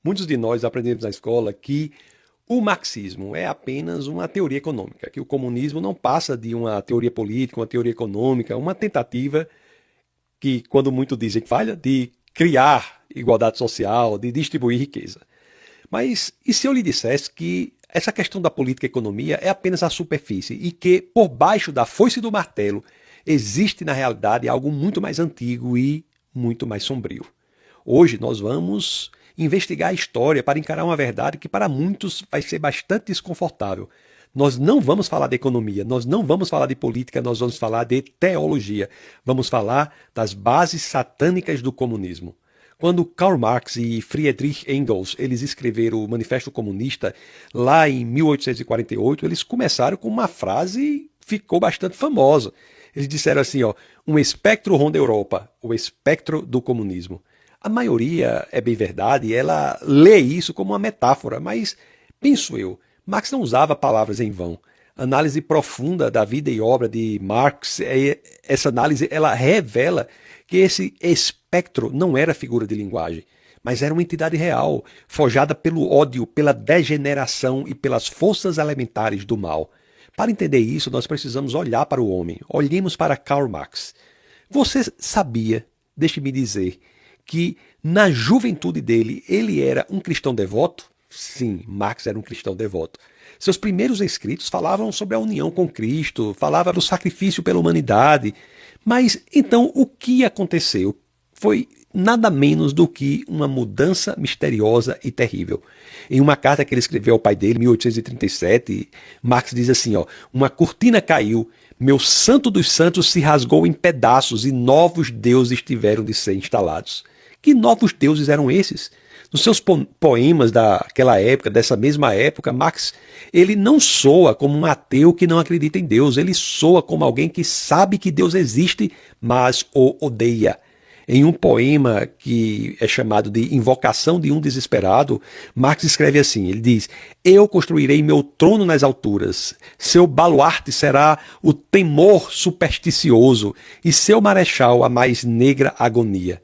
Muitos de nós aprendemos na escola que o marxismo é apenas uma teoria econômica, que o comunismo não passa de uma teoria política, uma teoria econômica, uma tentativa que, quando muito dizem que falha, de criar igualdade social, de distribuir riqueza. Mas e se eu lhe dissesse que essa questão da política e economia é apenas a superfície e que, por baixo da foice e do martelo, existe na realidade algo muito mais antigo e muito mais sombrio? Hoje nós vamos investigar a história para encarar uma verdade que para muitos vai ser bastante desconfortável. Nós não vamos falar de economia, nós não vamos falar de política, nós vamos falar de teologia. Vamos falar das bases satânicas do comunismo. Quando Karl Marx e Friedrich Engels eles escreveram o Manifesto Comunista lá em 1848, eles começaram com uma frase que ficou bastante famosa. Eles disseram assim, ó, um espectro ronda a Europa, o espectro do comunismo. A maioria, é bem verdade, ela lê isso como uma metáfora, mas, penso eu, Marx não usava palavras em vão. A análise profunda da vida e obra de Marx, essa análise ela revela que esse espectro não era figura de linguagem, mas era uma entidade real, forjada pelo ódio, pela degeneração e pelas forças elementares do mal. Para entender isso, nós precisamos olhar para o homem. Olhemos para Karl Marx. Você sabia, deixe-me dizer, que na juventude dele ele era um cristão devoto? Sim, Marx era um cristão devoto. Seus primeiros escritos falavam sobre a união com Cristo, falava do sacrifício pela humanidade. Mas então o que aconteceu? Foi nada menos do que uma mudança misteriosa e terrível. Em uma carta que ele escreveu ao pai dele, em 1837, Marx diz assim, ó, uma cortina caiu, meu santo dos santos se rasgou em pedaços e novos deuses tiveram de ser instalados. Que novos deuses eram esses? Nos seus poemas daquela época, dessa mesma época, Marx, ele não soa como um ateu que não acredita em Deus, ele soa como alguém que sabe que Deus existe, mas o odeia. Em um poema que é chamado de Invocação de um Desesperado, Marx escreve assim, ele diz, eu construirei meu trono nas alturas, seu baluarte será o temor supersticioso e seu marechal a mais negra agonia.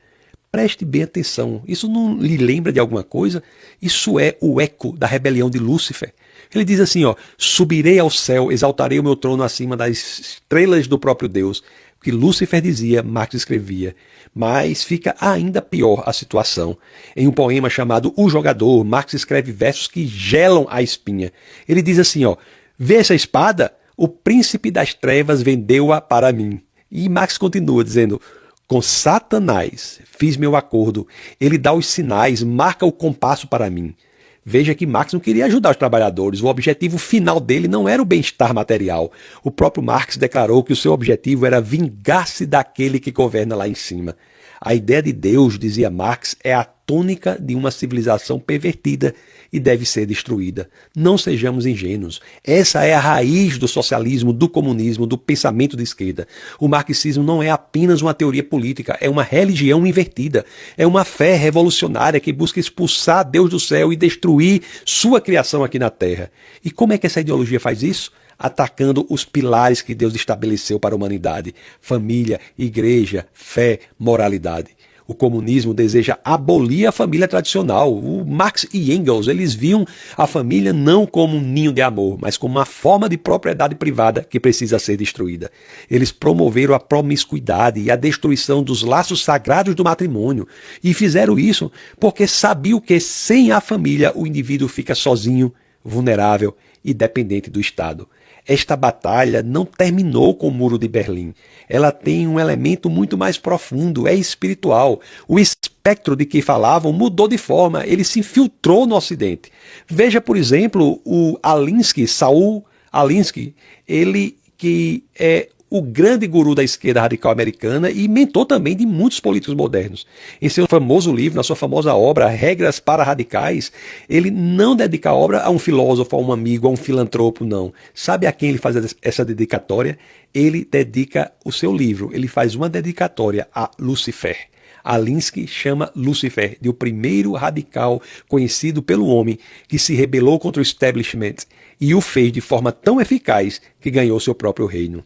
Preste bem atenção, isso não lhe lembra de alguma coisa? Isso é o eco da rebelião de Lúcifer. Ele diz assim, ó, subirei ao céu, exaltarei o meu trono acima das estrelas do próprio Deus. O que Lúcifer dizia, Marx escrevia. Mas fica ainda pior a situação. Em um poema chamado O Jogador, Marx escreve versos que gelam a espinha. Ele diz assim, ó, vê essa espada? O príncipe das trevas vendeu-a para mim. E Marx continua dizendo, com Satanás fiz meu acordo, ele dá os sinais, marca o compasso para mim. Veja que Marx não queria ajudar os trabalhadores, o objetivo final dele não era o bem-estar material. O próprio Marx declarou que o seu objetivo era vingar-se daquele que governa lá em cima. A ideia de Deus, dizia Marx, é a tônica de uma civilização pervertida e deve ser destruída. Não sejamos ingênuos. Essa é a raiz do socialismo, do comunismo, do pensamento de esquerda. O marxismo não é apenas uma teoria política, é uma religião invertida. É uma fé revolucionária que busca expulsar Deus do céu e destruir sua criação aqui na Terra. E como é que essa ideologia faz isso? Atacando os pilares que Deus estabeleceu para a humanidade: família, igreja, fé, moralidade. O comunismo deseja abolir a família tradicional. O Marx e Engels, eles viam a família não como um ninho de amor, mas como uma forma de propriedade privada que precisa ser destruída. Eles promoveram a promiscuidade e a destruição dos laços sagrados do matrimônio. E fizeram isso porque sabiam que sem a família o indivíduo fica sozinho, vulnerável e dependente do Estado. Esta batalha não terminou com o Muro de Berlim. Ela tem um elemento muito mais profundo, é espiritual. O espectro de que falavam mudou de forma, ele se infiltrou no Ocidente. Veja, por exemplo, o Alinsky, Saul Alinsky, ele que é o grande guru da esquerda radical americana e mentor também de muitos políticos modernos. Em seu famoso livro, na sua famosa obra, Regras para Radicais, ele não dedica a obra a um filósofo, a um amigo, a um filantropo, não. Sabe a quem ele faz essa dedicatória? Ele dedica o seu livro, ele faz uma dedicatória a Lúcifer. Alinsky chama Lúcifer de o primeiro radical conhecido pelo homem que se rebelou contra o establishment e o fez de forma tão eficaz que ganhou seu próprio reino.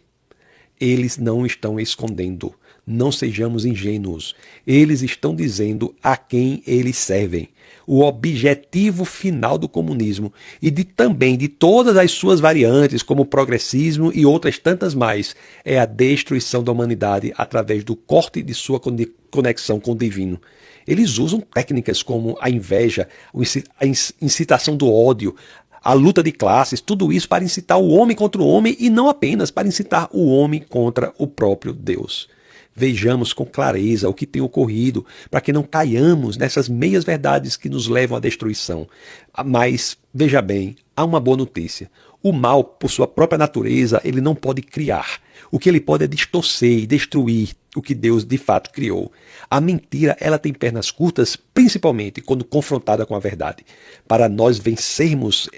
Eles não estão escondendo. Não sejamos ingênuos. Eles estão dizendo a quem eles servem. o objetivo final do comunismo e também de todas as suas variantes, como o progressismo e outras tantas mais, é a destruição da humanidade através do corte de sua conexão com o divino. Eles usam técnicas como a inveja, a incitação do ódio, a luta de classes, tudo isso para incitar o homem contra o homem e não apenas para incitar o homem contra o próprio Deus. Vejamos com clareza o que tem ocorrido, para que não caiamos nessas meias verdades que nos levam à destruição. Mas, veja bem, há uma boa notícia. O mal, por sua própria natureza, ele não pode criar. O que ele pode é distorcer e destruir o que Deus de fato criou. A mentira, ela tem pernas curtas, principalmente quando confrontada com a verdade. Para nós vencermos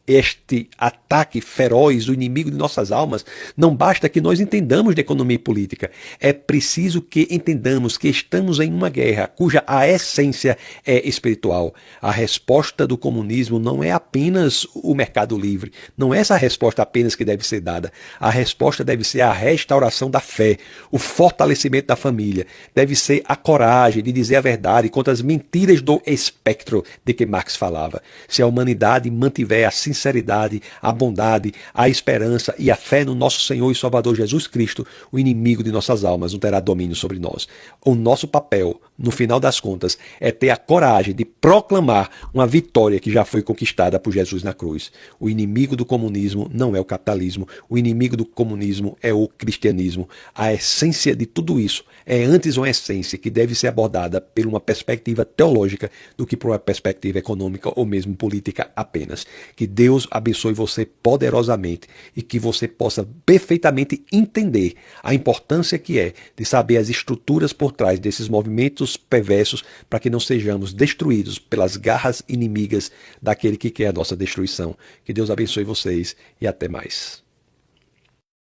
este ataque feroz do inimigo de nossas almas, não basta que nós entendamos de economia e política. É preciso que entendamos que estamos em uma guerra cuja a essência é espiritual. A resposta do comunismo não é apenas o mercado livre. Não é essa a resposta apenas que deve ser dada. A resposta deve ser a restauração da fé, o fortalecimento da família. Deve ser a coragem de dizer a verdade contra as mentiras do espectro de que Marx falava. Se a humanidade mantiver a sinceridade, a bondade, a esperança e a fé no nosso Senhor e Salvador Jesus Cristo, o inimigo de nossas almas não terá domínio sobre nós. O nosso papel, no final das contas, é ter a coragem de proclamar uma vitória que já foi conquistada por Jesus na cruz. O inimigo do comunismo não é o capitalismo, o inimigo do comunismo é o cristianismo. A essência de tudo isso é antes uma essência que deve ser abordada por uma perspectiva teológica do que por uma perspectiva econômica ou mesmo política apenas. Que Deus abençoe você poderosamente e que você possa perfeitamente entender a importância que é de saber as estruturas por trás desses movimentos perversos para que não sejamos destruídos pelas garras inimigas daquele que quer a nossa destruição. Que Deus abençoe vocês e até mais.